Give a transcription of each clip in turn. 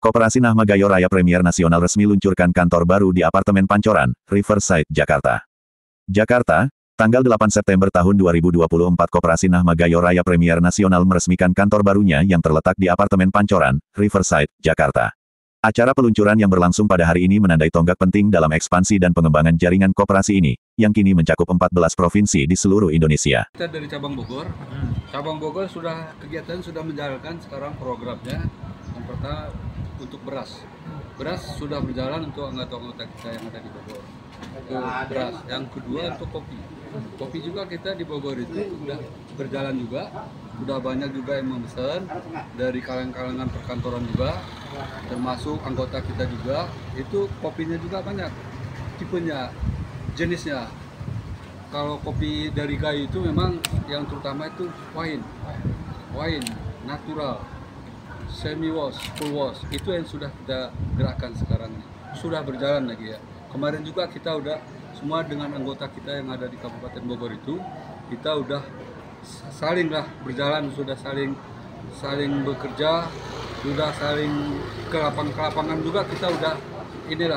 Koperasi Nahma Gayo Raya Premier Nasional resmi luncurkan kantor baru di apartemen Pancoran, Riverside, Jakarta. Jakarta, tanggal 8 September tahun 2024 Koperasi Nahma Gayo Raya Premier Nasional meresmikan kantor barunya yang terletak di apartemen Pancoran, Riverside, Jakarta. Acara peluncuran yang berlangsung pada hari ini menandai tonggak penting dalam ekspansi dan pengembangan jaringan koperasi ini, yang kini mencakup 14 provinsi di seluruh Indonesia. Kita dari cabang Bogor kegiatan sudah menjalankan sekarang programnya. Yang pertama untuk beras sudah berjalan untuk anggota-anggota kita yang ada di Bogor. Itu beras. Yang kedua untuk kopi juga kita di Bogor itu sudah berjalan juga. Sudah banyak juga yang memesan dari kalangan perkantoran juga, termasuk anggota kita juga. Itu kopinya juga banyak, tipenya, jenisnya. Kalau kopi dari Gayo itu memang yang terutama itu wine, natural, semi wash, full wash. Itu yang sudah kita gerakkan sekarang. Sudah berjalan lagi ya. Kemarin juga kita udah semua dengan anggota kita yang ada di Kabupaten Bogor itu, kita udah saling berjalan, sudah saling bekerja, sudah saling ke lapangan juga kita udah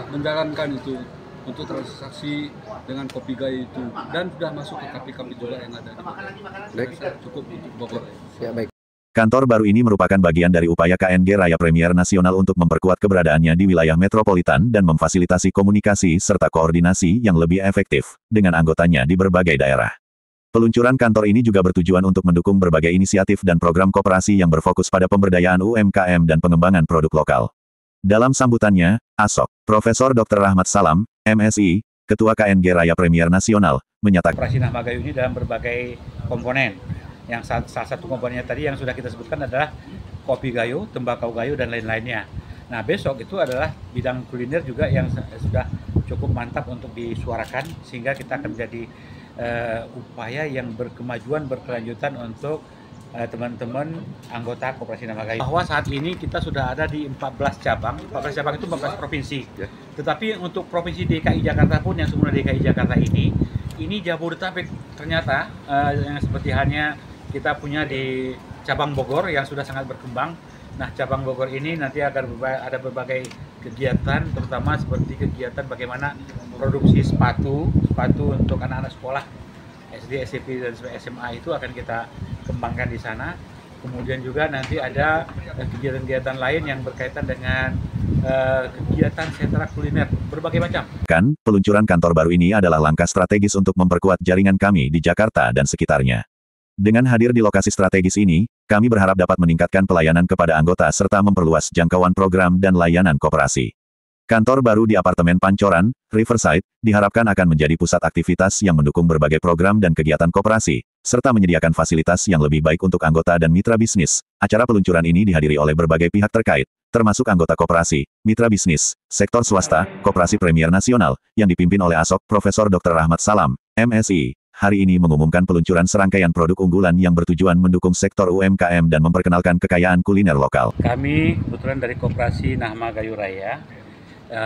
menjalankan itu untuk transaksi dengan kopi Gayo itu, dan sudah masuk ke kafe-kafe juga yang ada di Bogor. Cukup untuk Bogor. Ya, baik. Kantor baru ini merupakan bagian dari upaya KNG Raya Premier Nasional untuk memperkuat keberadaannya di wilayah metropolitan dan memfasilitasi komunikasi serta koordinasi yang lebih efektif dengan anggotanya di berbagai daerah. Peluncuran kantor ini juga bertujuan untuk mendukung berbagai inisiatif dan program koperasi yang berfokus pada pemberdayaan UMKM dan pengembangan produk lokal. Dalam sambutannya, ASOK, Profesor Dr. Rahmat Salam, MSI, Ketua KNG Raya Premier Nasional, menyatakan Koperasi Nahma Gayo ini dalam berbagai komponen. Yang salah satu komponennya tadi yang sudah kita sebutkan adalah kopi Gayo, tembakau Gayo, dan lain-lainnya. Nah, besok itu adalah bidang kuliner juga yang sudah cukup mantap untuk disuarakan, sehingga kita akan menjadi upaya yang berkemajuan berkelanjutan untuk teman-teman anggota Koperasi Nahma Gayo. Bahwa saat ini kita sudah ada di 14 cabang itu 14 provinsi. Tetapi untuk provinsi DKI Jakarta pun yang semula DKI Jakarta ini Jabodetabek ternyata yang seperti halnya kita punya di cabang Bogor yang sudah sangat berkembang. Nah, cabang Bogor ini nanti akan ada berbagai kegiatan, terutama seperti kegiatan bagaimana produksi sepatu untuk anak-anak sekolah SD, SMP, dan SMA itu akan kita kembangkan di sana. Kemudian juga nanti ada kegiatan-kegiatan lain yang berkaitan dengan kegiatan sentra kuliner berbagai macam. Peluncuran kantor baru ini adalah langkah strategis untuk memperkuat jaringan kami di Jakarta dan sekitarnya. Dengan hadir di lokasi strategis ini, kami berharap dapat meningkatkan pelayanan kepada anggota serta memperluas jangkauan program dan layanan koperasi. Kantor baru di apartemen Pancoran, Riverside, diharapkan akan menjadi pusat aktivitas yang mendukung berbagai program dan kegiatan koperasi, serta menyediakan fasilitas yang lebih baik untuk anggota dan mitra bisnis. Acara peluncuran ini dihadiri oleh berbagai pihak terkait, termasuk anggota koperasi, mitra bisnis, sektor swasta, Koperasi Premier Nasional, yang dipimpin oleh ASOK Profesor Dr. Rahmat Salam, MSI. Hari ini mengumumkan peluncuran serangkaian produk unggulan yang bertujuan mendukung sektor UMKM dan memperkenalkan kekayaan kuliner lokal. Kami kebetulan dari Koperasi Nahma Gayo Raya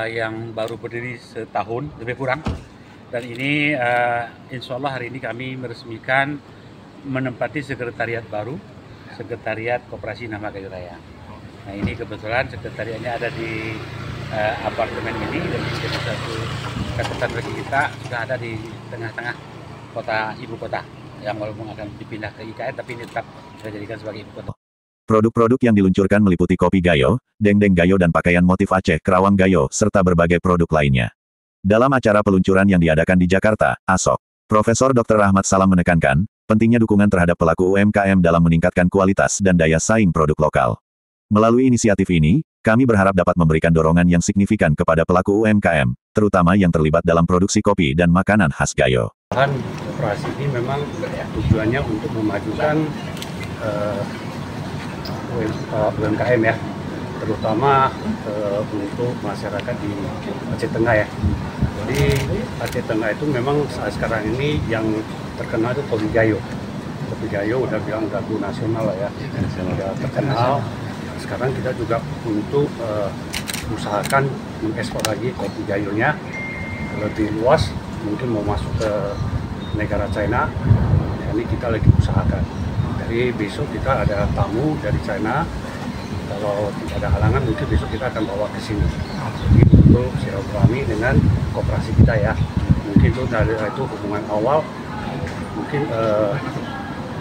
yang baru berdiri setahun lebih kurang, dan ini insya Allah hari ini kami meresmikan menempati sekretariat baru, sekretariat Koperasi Nahma Gayo Raya. Nah, ini kebetulan sekretariatnya ada di apartemen ini, dan di satu catatan bagi kita sudah ada di tengah-tengah ibu kota, yang walaupun akan dipindah ke IKN tapi ini tetap kita jadikan sebagai ibu kota. Produk-produk yang diluncurkan meliputi kopi Gayo, dendeng Gayo dan pakaian motif Aceh Kerawang Gayo serta berbagai produk lainnya. Dalam acara peluncuran yang diadakan di Jakarta, ASOK, Profesor Dr. Rahmat Salam menekankan pentingnya dukungan terhadap pelaku UMKM dalam meningkatkan kualitas dan daya saing produk lokal. Melalui inisiatif ini, kami berharap dapat memberikan dorongan yang signifikan kepada pelaku UMKM, terutama yang terlibat dalam produksi kopi dan makanan khas Gayo. Koperasi ini memang tujuannya untuk memajukan UMKM ya, terutama untuk masyarakat di Aceh Tengah ya. Jadi Aceh Tengah itu memang saat sekarang ini yang terkenal itu kopi Gayo. Kopi Gayo udah bilang udah go nasional lah ya, udah terkenal. Sekarang kita juga untuk usahakan mengekspor lagi kopi Gayonya lebih luas, mungkin mau masuk ke negara China. Ini kita lagi usahakan. Jadi besok kita ada tamu dari China, kalau tidak ada halangan mungkin besok kita akan bawa ke sini. Jadi untuk silaturahmi dengan koperasi kita ya. Mungkin itu hubungan awal, mungkin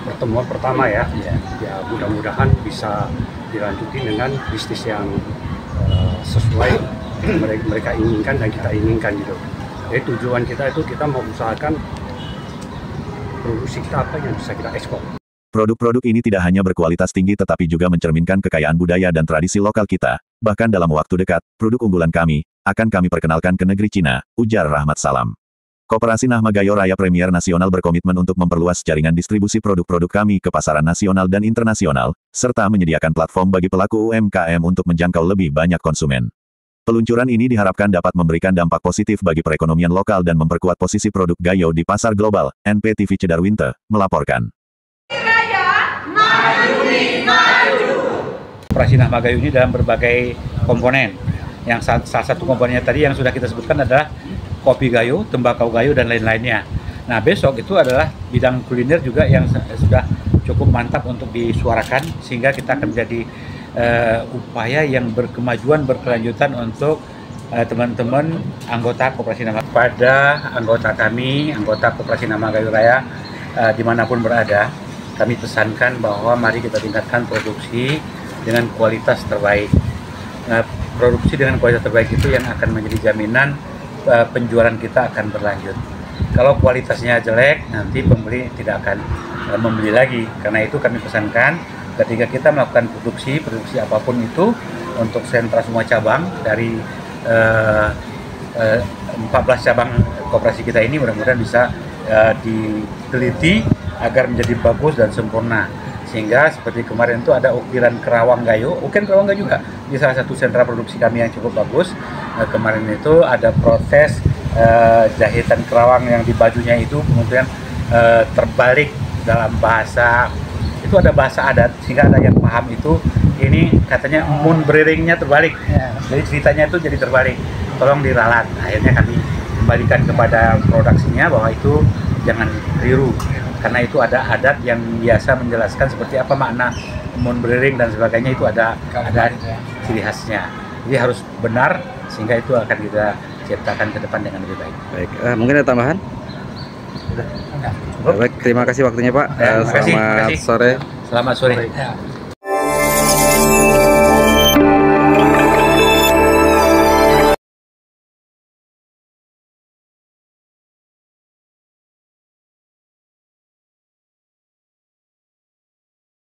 pertemuan pertama ya. Ya mudah-mudahan bisa dilanjuti dengan bisnis yang sesuai mereka inginkan dan kita inginkan gitu. Jadi tujuan kita itu kita mau usahakan produksi kita apa yang bisa kita ekspor. Produk-produk ini tidak hanya berkualitas tinggi tetapi juga mencerminkan kekayaan budaya dan tradisi lokal kita. Bahkan dalam waktu dekat, produk unggulan kami akan kami perkenalkan ke negeri Cina, ujar Rahmat Salam. Koperasi Nahma Gayo Raya Premier Nasional berkomitmen untuk memperluas jaringan distribusi produk-produk kami ke pasaran nasional dan internasional, serta menyediakan platform bagi pelaku UMKM untuk menjangkau lebih banyak konsumen. Peluncuran ini diharapkan dapat memberikan dampak positif bagi perekonomian lokal dan memperkuat posisi produk Gayo di pasar global. NPTV Cedar Winter melaporkan. Koperasi Nahma Gayo ini dalam berbagai komponen. Yang salah satu komponennya tadi yang sudah kita sebutkan adalah kopi gayo, tembakau gayo, dan lain-lainnya. Nah, besok itu adalah bidang kuliner juga yang sudah cukup mantap untuk disuarakan, sehingga kita akan menjadi upaya yang berkemajuan, berkelanjutan untuk teman-teman anggota Koperasi Nahma. Pada anggota kami, anggota Koperasi Nahma Gayo Raya, dimanapun berada, kami pesankan bahwa mari kita tingkatkan produksi dengan kualitas terbaik. Nah, produksi dengan kualitas terbaik itu yang akan menjadi jaminan penjualan kita akan berlanjut. Kalau kualitasnya jelek, nanti pembeli tidak akan membeli lagi. Karena itu kami pesankan, ketika kita melakukan produksi apapun itu, untuk sentra semua cabang, dari 14 cabang koperasi kita ini mudah-mudahan bisa diteliti agar menjadi bagus dan sempurna. Sehingga seperti kemarin itu ada ukiran kerawang gayo juga di salah satu sentra produksi kami yang cukup bagus. Kemarin itu ada proses jahitan kerawang yang di bajunya itu kemudian terbalik dalam bahasa, itu ada bahasa adat sehingga ada yang paham itu, ini katanya mun beringnya terbalik, jadi ceritanya itu jadi terbalik, tolong diralat. Akhirnya kami kembalikan kepada produksinya bahwa itu jangan keliru, karena itu ada adat yang biasa menjelaskan seperti apa makna mun bering dan sebagainya, itu ada ciri khasnya. Jadi harus benar, sehingga itu akan kita ciptakan ke depan dengan lebih baik. Baik, mungkin ada tambahan? Baik, terima kasih waktunya Pak. Terima kasih. Selamat sore. Selamat sore.